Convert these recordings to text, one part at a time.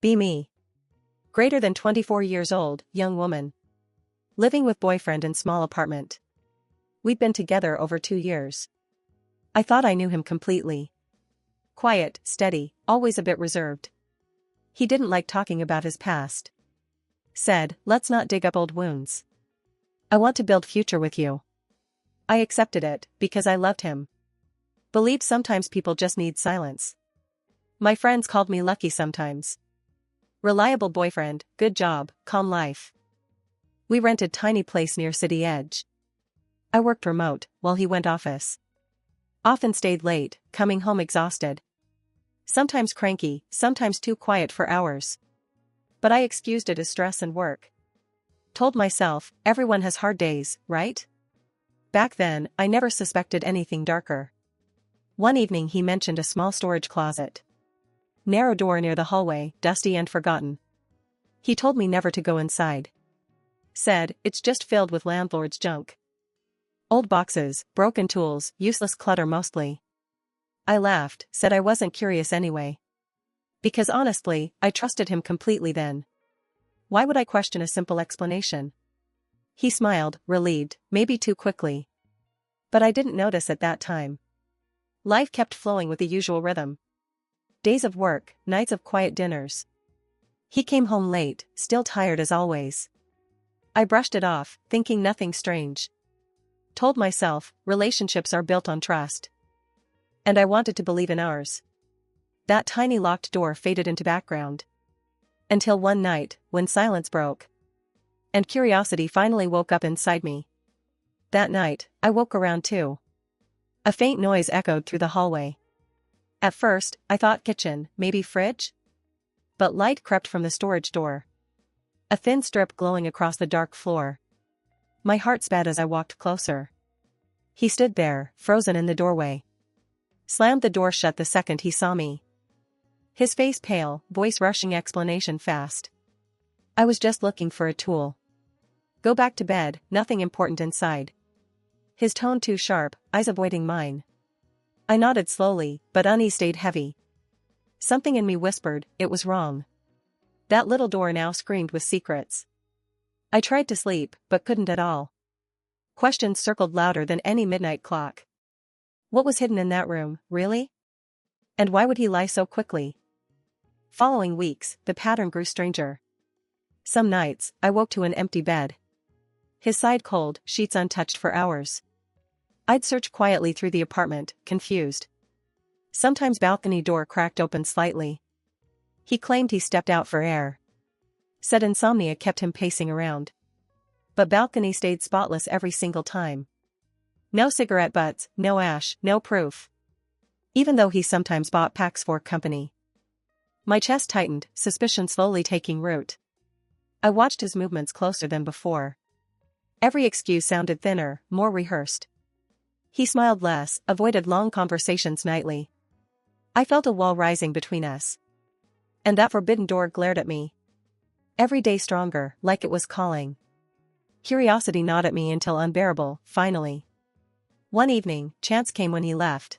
Be me. Greater than 24 years old, young woman. Living with boyfriend in small apartment. We'd been together over 2 years. I thought I knew him completely. Quiet, steady, always a bit reserved. He didn't like talking about his past. Said, let's not dig up old wounds. I want to build future with you. I accepted it, because I loved him. Believed sometimes people just need silence. My friends called me lucky sometimes. Reliable boyfriend, good job, calm life. We rented tiny place near city edge. I worked remote, while he went office. Often stayed late, coming home exhausted. Sometimes cranky, sometimes too quiet for hours. But I excused it as stress and work. Told myself, everyone has hard days, right? Back then, I never suspected anything darker. One evening he mentioned a small storage closet. Narrow door near the hallway, dusty and forgotten. He told me never to go inside. Said, it's just filled with landlord's junk. Old boxes, broken tools, useless clutter mostly. I laughed, said I wasn't curious anyway. Because honestly, I trusted him completely then. Why would I question a simple explanation? He smiled, relieved, maybe too quickly. But I didn't notice at that time. Life kept flowing with the usual rhythm. Days of work, nights of quiet dinners. He came home late, still tired as always. I brushed it off, thinking nothing strange. Told myself, relationships are built on trust. And I wanted to believe in ours. That tiny locked door faded into background. Until one night, when silence broke. And curiosity finally woke up inside me. That night, I woke around 2. A faint noise echoed through the hallway. At first, I thought kitchen, maybe fridge? But light crept from the storage door. A thin strip glowing across the dark floor. My heart sped as I walked closer. He stood there, frozen in the doorway. Slammed the door shut the second he saw me. His face pale, voice rushing explanation fast. I was just looking for a tool. Go back to bed, nothing important inside. His tone too sharp, eyes avoiding mine. I nodded slowly, but unease stayed heavy. Something in me whispered, it was wrong. That little door now screamed with secrets. I tried to sleep, but couldn't at all. Questions circled louder than any midnight clock. What was hidden in that room, really? And why would he lie so quickly? Following weeks, the pattern grew stranger. Some nights, I woke to an empty bed. His side cold, sheets untouched for hours. I'd search quietly through the apartment, confused. Sometimes balcony door cracked open slightly. He claimed he stepped out for air. Said insomnia kept him pacing around. But balcony stayed spotless every single time. No cigarette butts, no ash, no proof. Even though he sometimes bought packs for company. My chest tightened, suspicion slowly taking root. I watched his movements closer than before. Every excuse sounded thinner, more rehearsed. He smiled less, avoided long conversations nightly. I felt a wall rising between us. And that forbidden door glared at me. Every day stronger, like it was calling. Curiosity gnawed at me until unbearable, finally. One evening, chance came when he left.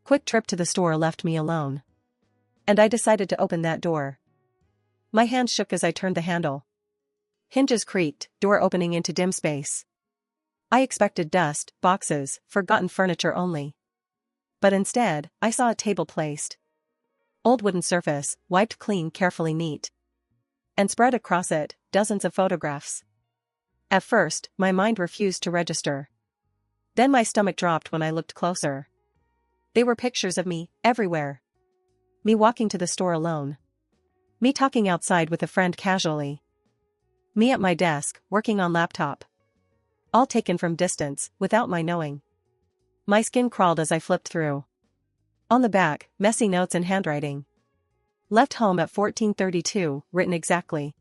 Quick trip to the store left me alone. And I decided to open that door. My hand shook as I turned the handle. Hinges creaked, door opening into dim space. I expected dust, boxes, forgotten furniture only. But instead, I saw a table placed. Old wooden surface, wiped clean, carefully neat. And spread across it, dozens of photographs. At first, my mind refused to register. Then my stomach dropped when I looked closer. They were pictures of me, everywhere. Me walking to the store alone. Me talking outside with a friend casually. Me at my desk, working on laptop. All taken from distance, without my knowing. My skin crawled as I flipped through. On the back, messy notes and handwriting. Left home at 14:32, written exactly.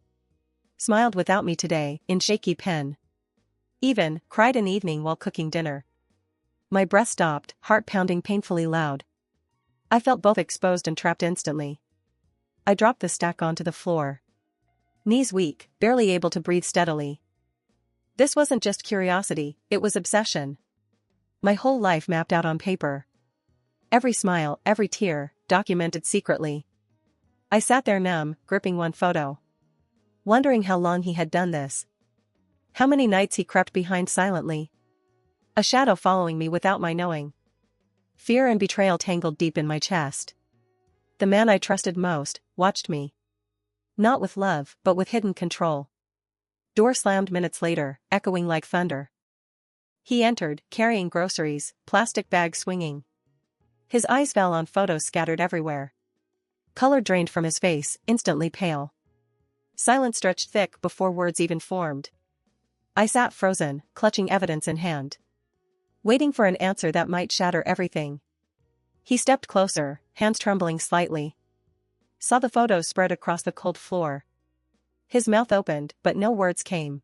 Smiled without me today, in shaky pen. Even, cried an evening while cooking dinner. My breath stopped, heart pounding painfully loud. I felt both exposed and trapped instantly. I dropped the stack onto the floor. Knees weak, barely able to breathe steadily. This wasn't just curiosity, it was obsession. My whole life mapped out on paper. Every smile, every tear, documented secretly. I sat there numb, gripping one photo. Wondering how long he had done this. How many nights he crept behind silently. A shadow following me without my knowing. Fear and betrayal tangled deep in my chest. The man I trusted most, watched me. Not with love, but with hidden control. Door slammed minutes later, echoing like thunder. He entered, carrying groceries, plastic bags swinging. His eyes fell on photos scattered everywhere. Color drained from his face, instantly pale. Silence stretched thick before words even formed. I sat frozen, clutching evidence in hand. Waiting for an answer that might shatter everything. He stepped closer, hands trembling slightly. Saw the photos spread across the cold floor. His mouth opened, but no words came.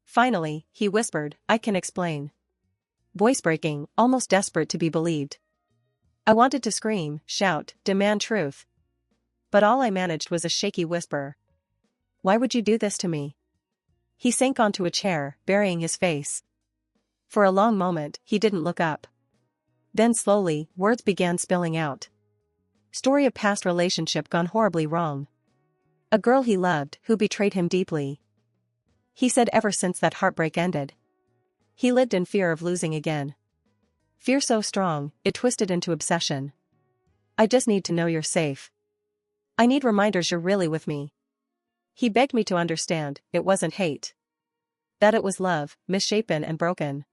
Finally, he whispered, "I can explain." Voice breaking, almost desperate to be believed. I wanted to scream, shout, demand truth. But all I managed was a shaky whisper. "Why would you do this to me?" He sank onto a chair, burying his face. For a long moment, he didn't look up. Then slowly, words began spilling out. Story of past relationship gone horribly wrong. A girl he loved, who betrayed him deeply. He said ever since that heartbreak ended, he lived in fear of losing again. Fear so strong, it twisted into obsession. "I just need to know you're safe. I need reminders you're really with me." He begged me to understand, it wasn't hate. That it was love, misshapen and broken.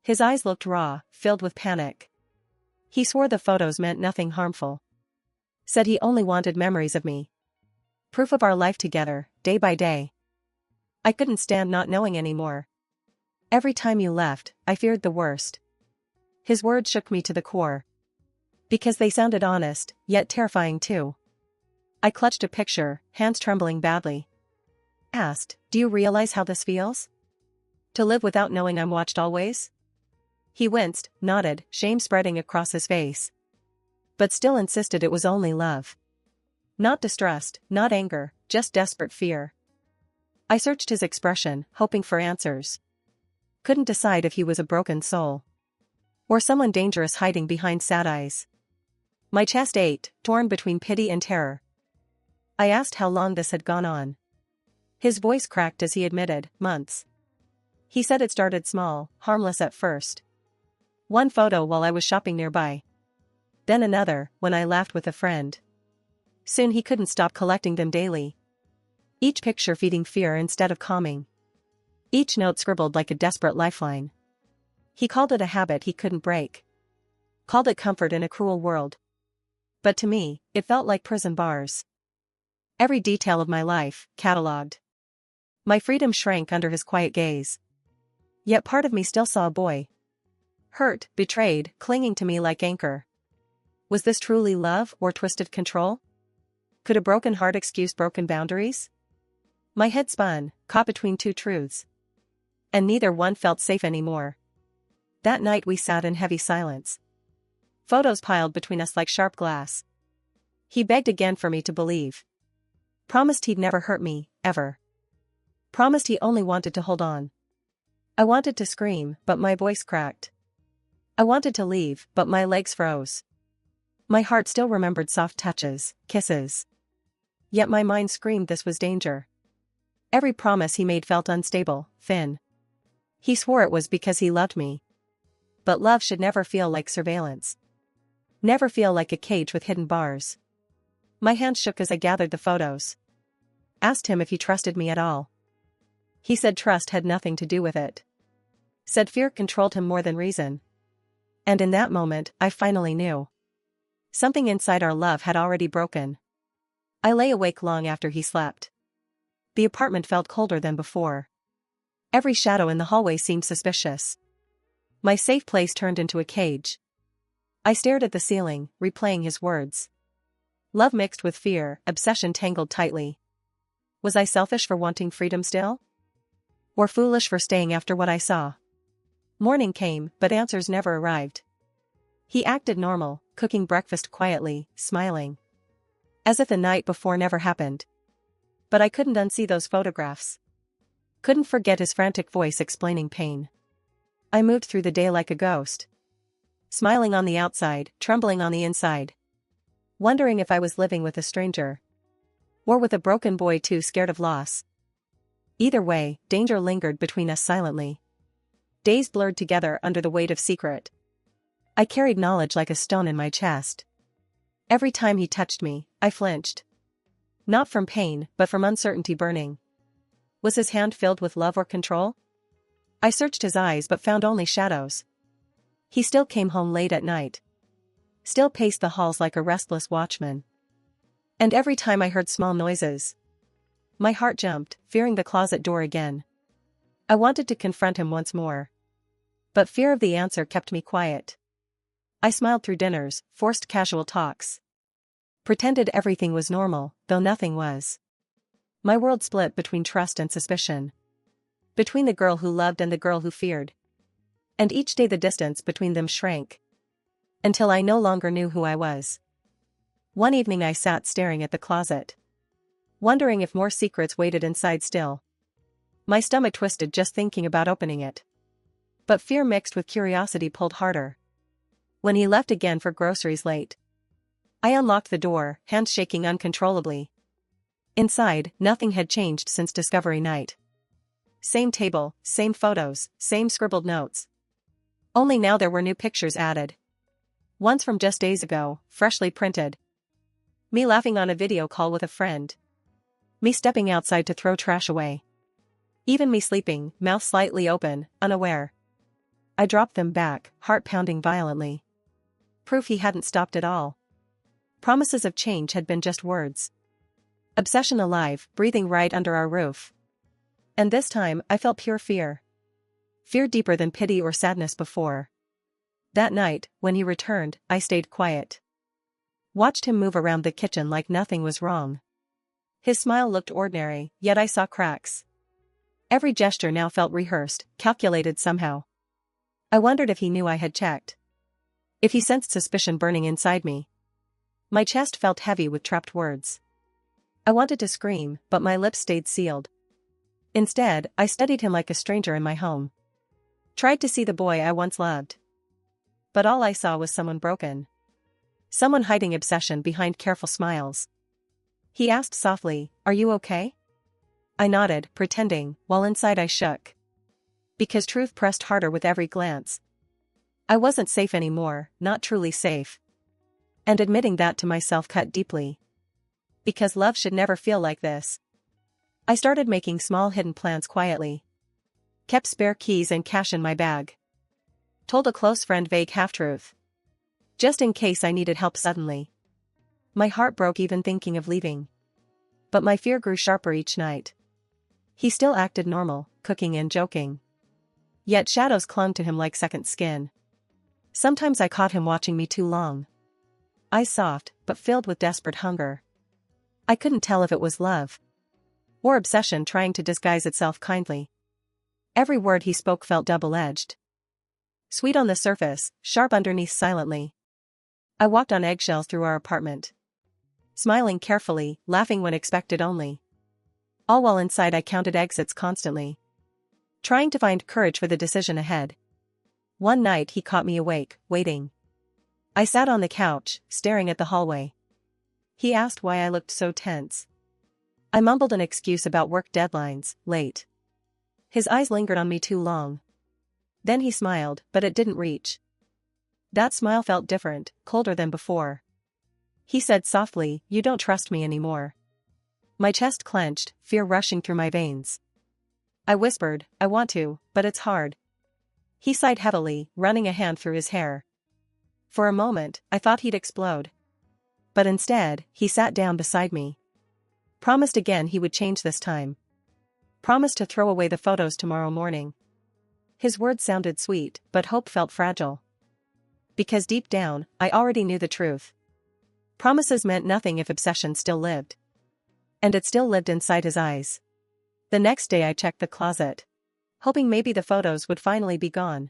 His eyes looked raw, filled with panic. He swore the photos meant nothing harmful. Said he only wanted memories of me. Proof of our life together, day by day. I couldn't stand not knowing anymore. Every time you left, I feared the worst. His words shook me to the core. Because they sounded honest, yet terrifying too. I clutched a picture, hands trembling badly. Asked, "Do you realize how this feels? To live without knowing I'm watched always?" He winced, nodded, shame spreading across his face. But still insisted it was only love. Not distrust, not anger, just desperate fear. I searched his expression, hoping for answers. Couldn't decide if he was a broken soul. Or someone dangerous hiding behind sad eyes. My chest ached, torn between pity and terror. I asked how long this had gone on. His voice cracked as he admitted, months. He said it started small, harmless at first. One photo while I was shopping nearby. Then another, when I laughed with a friend. Soon he couldn't stop collecting them daily. Each picture feeding fear instead of calming. Each note scribbled like a desperate lifeline. He called it a habit he couldn't break. Called it comfort in a cruel world. But to me, it felt like prison bars. Every detail of my life, catalogued. My freedom shrank under his quiet gaze. Yet part of me still saw a boy. Hurt, betrayed, clinging to me like anchor. Was this truly love or twisted control? Could a broken heart excuse broken boundaries? My head spun, caught between two truths. And neither one felt safe anymore. That night we sat in heavy silence. Photos piled between us like sharp glass. He begged again for me to believe. Promised he'd never hurt me, ever. Promised he only wanted to hold on. I wanted to scream, but my voice cracked. I wanted to leave, but my legs froze. My heart still remembered soft touches, kisses. Yet my mind screamed this was danger. Every promise he made felt unstable, thin. He swore it was because he loved me. But love should never feel like surveillance. Never feel like a cage with hidden bars. My hand shook as I gathered the photos. Asked him if he trusted me at all. He said trust had nothing to do with it. Said fear controlled him more than reason. And in that moment, I finally knew. Something inside our love had already broken. I lay awake long after he slept. The apartment felt colder than before. Every shadow in the hallway seemed suspicious. My safe place turned into a cage. I stared at the ceiling, replaying his words. Love mixed with fear, obsession tangled tightly. Was I selfish for wanting freedom still? Or foolish for staying after what I saw? Morning came, but answers never arrived. He acted normal, cooking breakfast quietly, smiling. As if the night before never happened. But I couldn't unsee those photographs. Couldn't forget his frantic voice explaining pain. I moved through the day like a ghost. Smiling on the outside, trembling on the inside. wondering if I was living with a stranger. Or with a broken boy too scared of loss. Either way, danger lingered between us silently. Days blurred together under the weight of secret. I carried knowledge like a stone in my chest. Every time he touched me, I flinched. Not from pain, but from uncertainty burning. Was his hand filled with love or control? I searched his eyes but found only shadows. He still came home late at night. Still paced the halls like a restless watchman. And every time I heard small noises, my heart jumped, fearing the closet door again. I wanted to confront him once more. But fear of the answer kept me quiet. I smiled through dinners, forced casual talks. Pretended everything was normal, though nothing was. My world split between trust and suspicion. Between the girl who loved and the girl who feared. And each day the distance between them shrank. Until I no longer knew who I was. One evening I sat staring at the closet. Wondering if more secrets waited inside still. My stomach twisted just thinking about opening it. But fear mixed with curiosity pulled harder. When he left again for groceries late, I unlocked the door, hands shaking uncontrollably. Inside, nothing had changed since discovery night. Same table, same photos, same scribbled notes. Only now there were new pictures added. Ones from just days ago, freshly printed. Me laughing on a video call with a friend. Me stepping outside to throw trash away. Even me sleeping, mouth slightly open, unaware. I dropped them back, heart pounding violently. Proof he hadn't stopped at all. Promises of change had been just words. Obsession alive, breathing right under our roof. And this time, I felt pure fear. Fear deeper than pity or sadness before. That night, when he returned, I stayed quiet. Watched him move around the kitchen like nothing was wrong. His smile looked ordinary, yet I saw cracks. Every gesture now felt rehearsed, calculated somehow. I wondered if he knew I had checked. If he sensed suspicion burning inside me. My chest felt heavy with trapped words. I wanted to scream, but my lips stayed sealed. Instead, I studied him like a stranger in my home. Tried to see the boy I once loved. But all I saw was someone broken. Someone hiding obsession behind careful smiles. He asked softly, "Are you okay?" I nodded, pretending, while inside I shook. Because truth pressed harder with every glance. I wasn't safe anymore, not truly safe. And admitting that to myself cut deeply. Because love should never feel like this. I started making small hidden plans quietly. Kept spare keys and cash in my bag. Told a close friend vague half-truth. Just in case I needed help suddenly. My heart broke even thinking of leaving. But my fear grew sharper each night. He still acted normal, cooking and joking. Yet shadows clung to him like second skin. Sometimes I caught him watching me too long. Eyes soft, but filled with desperate hunger. I couldn't tell if it was love. Or obsession trying to disguise itself kindly. Every word he spoke felt double-edged. Sweet on the surface, sharp underneath silently. I walked on eggshells through our apartment. Smiling carefully, laughing when expected only. All while inside I counted exits constantly. Trying to find courage for the decision ahead. One night he caught me awake, waiting. I sat on the couch, staring at the hallway. He asked why I looked so tense. I mumbled an excuse about work deadlines, late. His eyes lingered on me too long. Then he smiled, but it didn't reach. That smile felt different, colder than before. He said softly, "You don't trust me anymore." My chest clenched, fear rushing through my veins. I whispered, "I want to, but it's hard." He sighed heavily, running a hand through his hair. For a moment, I thought he'd explode. But instead, he sat down beside me. Promised again he would change this time. Promised to throw away the photos tomorrow morning. His words sounded sweet, but hope felt fragile. Because deep down, I already knew the truth. Promises meant nothing if obsession still lived. And it still lived inside his eyes. The next day I checked the closet. Hoping maybe the photos would finally be gone.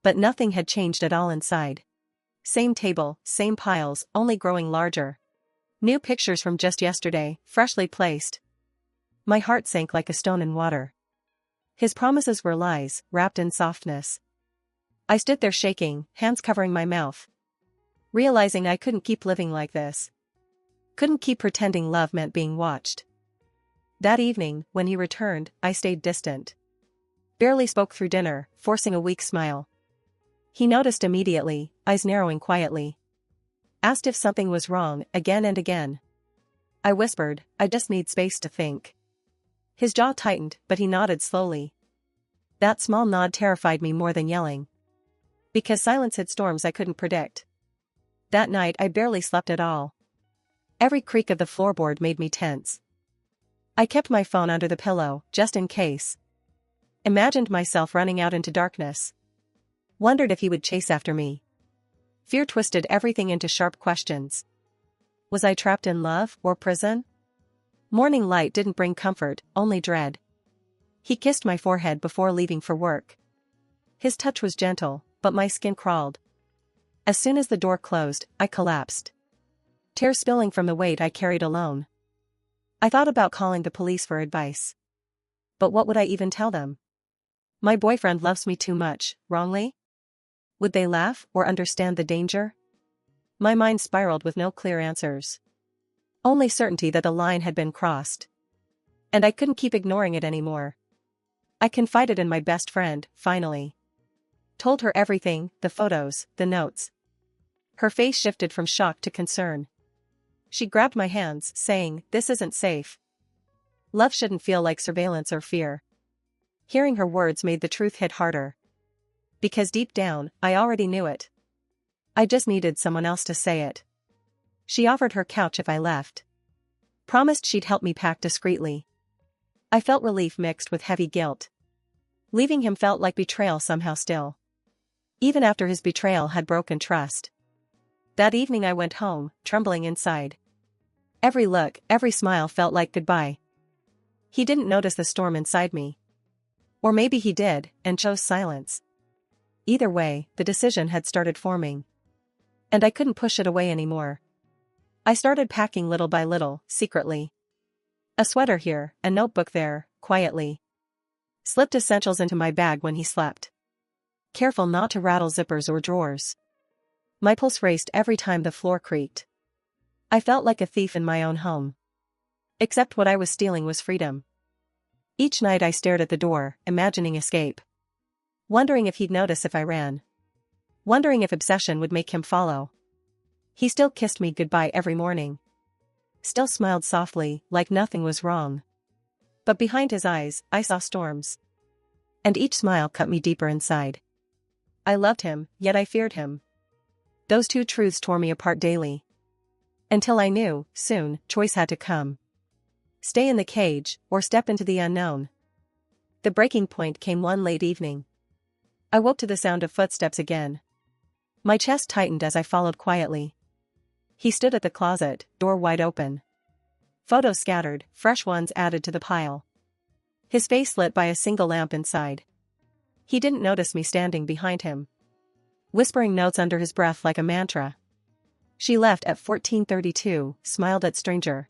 But nothing had changed at all inside. Same table, same piles, only growing larger. New pictures from just yesterday, freshly placed. My heart sank like a stone in water. His promises were lies, wrapped in softness. I stood there shaking, hands covering my mouth. realizing I couldn't keep living like this. Couldn't keep pretending love meant being watched. That evening, when he returned, I stayed distant. Barely spoke through dinner, forcing a weak smile. He noticed immediately, eyes narrowing quietly. Asked if something was wrong, again and again. I whispered, I just need space to think. His jaw tightened, but he nodded slowly. That small nod terrified me more than yelling. Because silence hid storms I couldn't predict. That night I barely slept at all. Every creak of the floorboard made me tense. I kept my phone under the pillow, just in case. Imagined myself running out into darkness. Wondered if he would chase after me. Fear twisted everything into sharp questions. Was I trapped in love or prison? Morning light didn't bring comfort, only dread. He kissed my forehead before leaving for work. His touch was gentle, but my skin crawled. As soon as the door closed, I collapsed. Tears spilling from the weight I carried alone. I thought about calling the police for advice. But what would I even tell them? My boyfriend loves me too much, wrongly? Would they laugh or understand the danger? My mind spiraled with no clear answers. Only certainty that the line had been crossed. And I couldn't keep ignoring it anymore. I confided in my best friend, finally. Told her everything, the photos, the notes. Her face shifted from shock to concern. She grabbed my hands, saying, "This isn't safe. Love shouldn't feel like surveillance or fear." Hearing her words made the truth hit harder. Because deep down, I already knew it. I just needed someone else to say it. She offered her couch if I left. Promised she'd help me pack discreetly. I felt relief mixed with heavy guilt. Leaving him felt like betrayal somehow still. Even after his betrayal had broken trust. That evening I went home, trembling inside. Every look, every smile felt like goodbye. He didn't notice the storm inside me. Or maybe he did, and chose silence. Either way, the decision had started forming. And I couldn't push it away anymore. I started packing little by little, secretly. A sweater here, a notebook there, quietly. Slipped essentials into my bag when he slept. Careful not to rattle zippers or drawers. My pulse raced every time the floor creaked. I felt like a thief in my own home. Except what I was stealing was freedom. Each night I stared at the door, imagining escape. Wondering if he'd notice if I ran. Wondering if obsession would make him follow. He still kissed me goodbye every morning. Still smiled softly, like nothing was wrong. But behind his eyes, I saw storms. And each smile cut me deeper inside. I loved him, yet I feared him. Those two truths tore me apart daily. Until I knew, soon, choice had to come. Stay in the cage, or step into the unknown. The breaking point came one late evening. I woke to the sound of footsteps again. My chest tightened as I followed quietly. He stood at the closet, door wide open. Photos scattered, fresh ones added to the pile. His face lit by a single lamp inside. He didn't notice me standing behind him. Whispering notes under his breath like a mantra. She left at 14:32, smiled at stranger.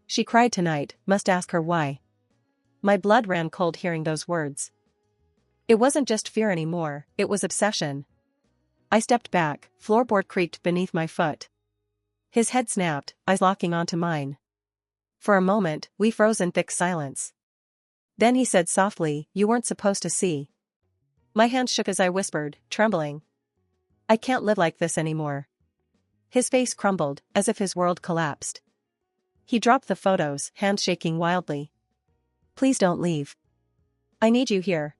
She cried tonight, must ask her why. My blood ran cold hearing those words. It wasn't just fear anymore, it was obsession. I stepped back, floorboard creaked beneath my foot. His head snapped, eyes locking onto mine. For a moment, we froze in thick silence. Then he said softly, "You weren't supposed to see." My hands shook as I whispered, trembling. "I can't live like this anymore." His face crumbled, as if his world collapsed. He dropped the photos, hands shaking wildly. "Please don't leave. I need you here."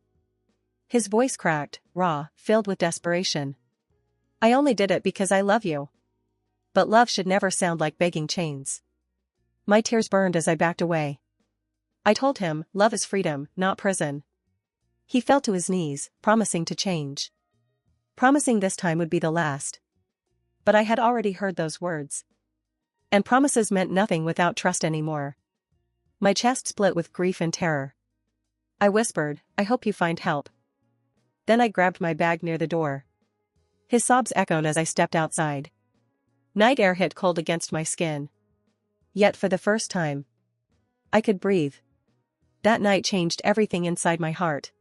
His voice cracked, raw, filled with desperation. "I only did it because I love you. But love should never sound like begging chains." My tears burned as I backed away. I told him, love is freedom, not prison. He fell to his knees, promising to change. Promising this time would be the last. But I had already heard those words. And promises meant nothing without trust anymore. My chest split with grief and terror. I whispered, "I hope you find help." Then I grabbed my bag near the door. His sobs echoed as I stepped outside. Night air hit cold against my skin. Yet for the first time, I could breathe. That night changed everything inside my heart.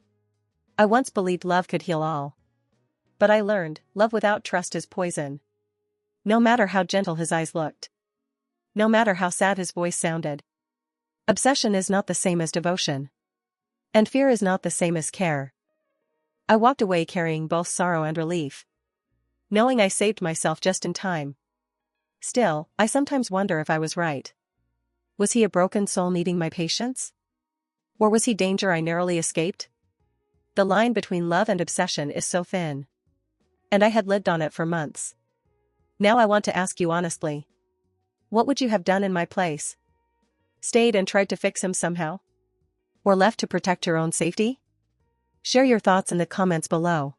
I once believed love could heal all. But I learned, love without trust is poison. No matter how gentle his eyes looked. No matter how sad his voice sounded. Obsession is not the same as devotion. And fear is not the same as care. I walked away carrying both sorrow and relief. Knowing I saved myself just in time. Still, I sometimes wonder if I was right. Was he a broken soul needing my patience? Or was he danger I narrowly escaped? The line between love and obsession is so thin. And I had lived on it for months. Now I want to ask you honestly. What would you have done in my place? Stayed and tried to fix him somehow? Or left to protect your own safety? Share your thoughts in the comments below.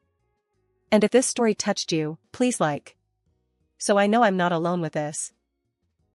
And if this story touched you, please like. So I know I'm not alone with this.